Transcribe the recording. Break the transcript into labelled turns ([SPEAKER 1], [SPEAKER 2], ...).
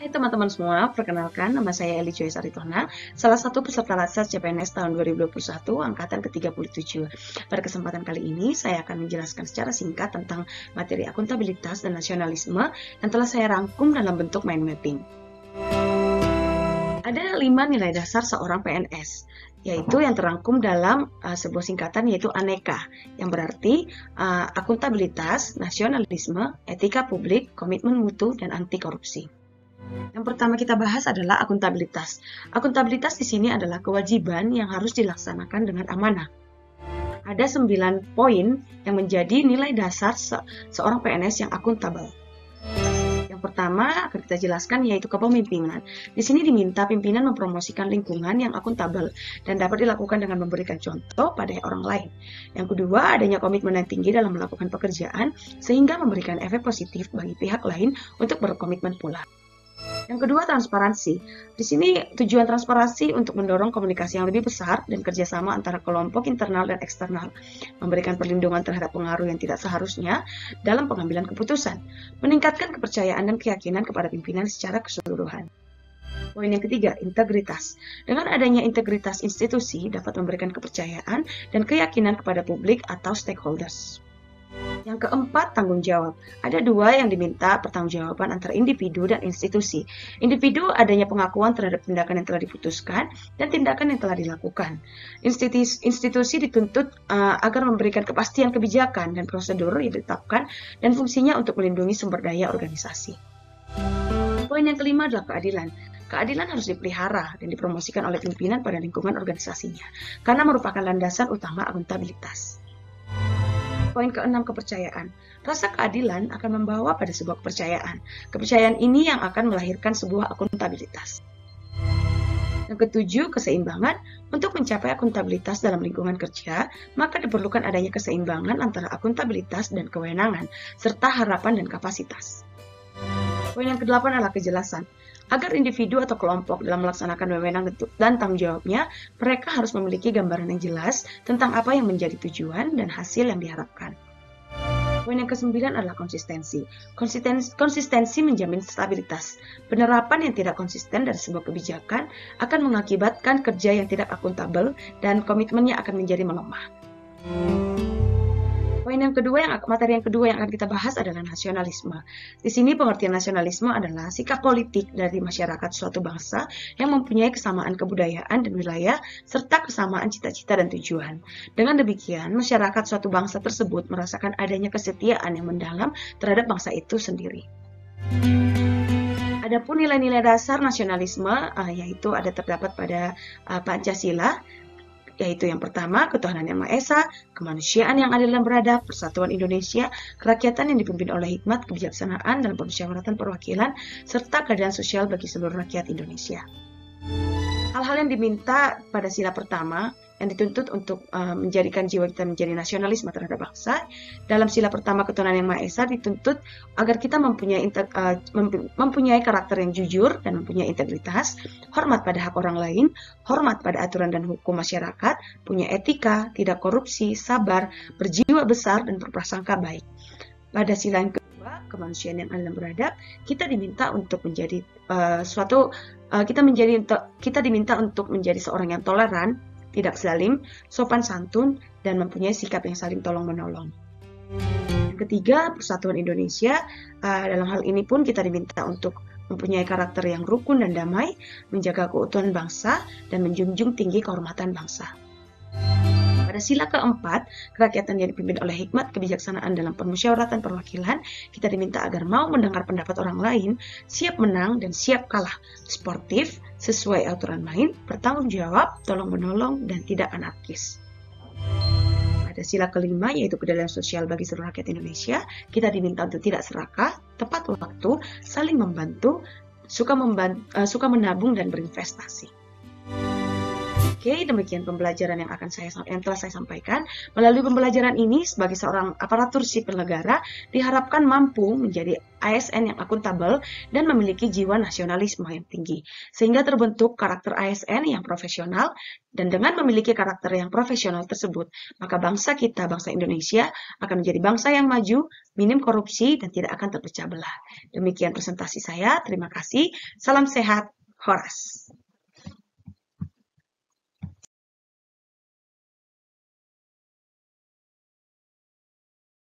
[SPEAKER 1] Hai teman-teman semua, perkenalkan nama saya Eli Joy Saritona, salah satu peserta Latsar CPNS tahun 2021, angkatan ke-37. Pada kesempatan kali ini, saya akan menjelaskan secara singkat tentang materi akuntabilitas dan nasionalisme yang telah saya rangkum dalam bentuk mind mapping. Ada 5 nilai dasar seorang PNS, yaitu yang terangkum dalam sebuah singkatan yaitu ANEKA, yang berarti akuntabilitas, nasionalisme, etika publik, komitmen mutu, dan anti korupsi. Yang pertama kita bahas adalah akuntabilitas. Akuntabilitas di sini adalah kewajiban yang harus dilaksanakan dengan amanah. Ada 9 poin yang menjadi nilai dasar seorang PNS yang akuntabel. Yang pertama akan kita jelaskan yaitu kepemimpinan. Di sini diminta pimpinan mempromosikan lingkungan yang akuntabel dan dapat dilakukan dengan memberikan contoh pada orang lain. Yang kedua, adanya komitmen yang tinggi dalam melakukan pekerjaan sehingga memberikan efek positif bagi pihak lain untuk berkomitmen pula. Yang kedua, transparansi. Di sini tujuan transparansi untuk mendorong komunikasi yang lebih besar dan kerjasama antara kelompok internal dan eksternal, memberikan perlindungan terhadap pengaruh yang tidak seharusnya dalam pengambilan keputusan, meningkatkan kepercayaan dan keyakinan kepada pimpinan secara keseluruhan. Poin yang ketiga, integritas. Dengan adanya integritas institusi dapat memberikan kepercayaan dan keyakinan kepada publik atau stakeholders. Yang keempat, tanggung jawab. Ada 2 yang diminta pertanggungjawaban antara individu dan institusi. Individu adanya pengakuan terhadap tindakan yang telah diputuskan dan tindakan yang telah dilakukan. Institusi dituntut agar memberikan kepastian kebijakan dan prosedur yang ditetapkan dan fungsinya untuk melindungi sumber daya organisasi. Poin yang kelima adalah keadilan. Keadilan harus dipelihara dan dipromosikan oleh pimpinan pada lingkungan organisasinya, karena merupakan landasan utama akuntabilitas. Poin ke-6, kepercayaan. Rasa keadilan akan membawa pada sebuah kepercayaan. Kepercayaan ini yang akan melahirkan sebuah akuntabilitas. Yang ke-7, keseimbangan. Untuk mencapai akuntabilitas dalam lingkungan kerja, maka diperlukan adanya keseimbangan antara akuntabilitas dan kewenangan, serta harapan dan kapasitas. Poin yang ke-8 adalah kejelasan. Agar individu atau kelompok dalam melaksanakan wewenang dan tanggung jawabnya, mereka harus memiliki gambaran yang jelas tentang apa yang menjadi tujuan dan hasil yang diharapkan. Poin yang ke-9 adalah konsistensi. Konsistensi menjamin stabilitas. Penerapan yang tidak konsisten dari sebuah kebijakan akan mengakibatkan kerja yang tidak akuntabel dan komitmennya akan menjadi melemah. Materi yang kedua yang akan kita bahas adalah nasionalisme. Di sini pengertian nasionalisme adalah sikap politik dari masyarakat suatu bangsa yang mempunyai kesamaan kebudayaan dan wilayah serta kesamaan cita-cita dan tujuan. Dengan demikian, masyarakat suatu bangsa tersebut merasakan adanya kesetiaan yang mendalam terhadap bangsa itu sendiri. Adapun nilai-nilai dasar nasionalisme yaitu terdapat pada Pancasila, yaitu yang pertama, ketuhanan yang Maha Esa, kemanusiaan yang adil dan beradab, persatuan Indonesia, kerakyatan yang dipimpin oleh hikmat, kebijaksanaan dalam permusyawaratan perwakilan, serta keadilan sosial bagi seluruh rakyat Indonesia. Hal-hal yang diminta pada sila pertama yang dituntut untuk menjadikan jiwa kita menjadi nasionalisme terhadap bangsa. Dalam sila pertama ketuhanan yang Maha Esa dituntut agar kita mempunyai karakter yang jujur dan mempunyai integritas, hormat pada hak orang lain, hormat pada aturan dan hukum masyarakat, punya etika, tidak korupsi, sabar, berjiwa besar dan berprasangka baik. Pada sila yang kedua, kemanusiaan yang adil dan beradab, kita diminta untuk menjadi kita diminta untuk menjadi seorang yang toleran, tidak zalim, sopan santun, dan mempunyai sikap yang saling tolong-menolong. Yang ketiga, persatuan Indonesia. Dalam hal ini pun kita diminta untuk mempunyai karakter yang rukun dan damai, menjaga keutuhan bangsa, dan menjunjung tinggi kehormatan bangsa. Pada sila keempat, kerakyatan yang dipimpin oleh hikmat, kebijaksanaan dalam permusyawaratan perwakilan, kita diminta agar mau mendengar pendapat orang lain, siap menang dan siap kalah, sportif, sesuai aturan main, bertanggung jawab, tolong-menolong, dan tidak anarkis. Pada sila kelima, yaitu keadilan sosial bagi seluruh rakyat Indonesia, kita diminta untuk tidak serakah, tepat waktu, saling membantu, suka menabung dan berinvestasi. Oke, demikian pembelajaran yang telah saya sampaikan. Melalui pembelajaran ini, sebagai seorang aparatur sipil negara, diharapkan mampu menjadi ASN yang akuntabel dan memiliki jiwa nasionalisme yang tinggi, sehingga terbentuk karakter ASN yang profesional. Dan dengan memiliki karakter yang profesional tersebut, maka bangsa kita, bangsa Indonesia, akan menjadi bangsa yang maju, minim korupsi, dan tidak akan terpecah belah. Demikian presentasi saya. Terima kasih. Salam sehat, Horas.